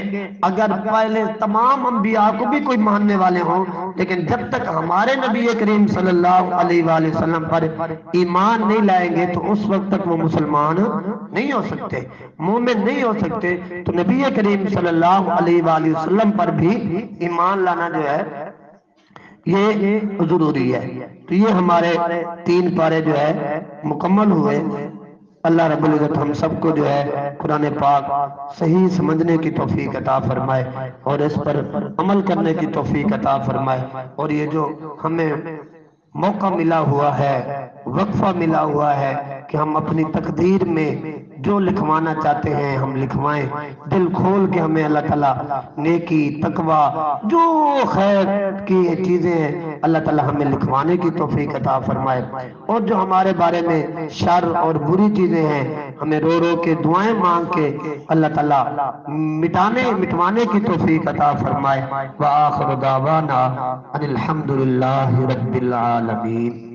اگر پہلے تمام انبیاء کو بھی کوئی ماننے والے ہوں، لیکن جب تک ہمارے نبی کریم صلی اللہ علیہ وآلہ وسلم پر ایمان نہیں لائیں گے تو اس وقت تک وہ مسلمان نہیں ہو سکتے، مومن نہیں ہو سکتے۔ تو نبی کریم صلی اللہ علیہ وآلہ وسلم پر بھی ایمان لانا جو ہے یہ ضروری ہے۔ تو یہ ہمارے 3 پارے جو ہے مکمل ہوئے۔ اللہ رب العزت ہم سب کو جو ہے قرآن پاک صحیح سمجھنے کی توفیق عطا فرمائے اور اس پر عمل کرنے کی توفیق عطا فرمائے، اور یہ جو ہمیں موقع ملا ہوا ہے، وقفہ ملا ہوا ہے کہ ہم اپنی تقدیر میں جو لکھوانا چاہتے ہیں ہم لکھوائیں، دل کھول کے ہمیں اللہ تعالیٰ نیکی، تقوی، جو خیر کی چیزیں ہیں اللہ تعالیٰ ہمیں لکھوانے کی توفیق عطا فرمائے، اور جو ہمارے بارے میں شر اور بری چیزیں ہیں ہمیں رو رو کے دعائیں مانگ کے اللہ تعالیٰ مٹوانے کی توفیق عطا فرمائے۔ وآخر دعوانا ان الحمد للہ رب العالمین۔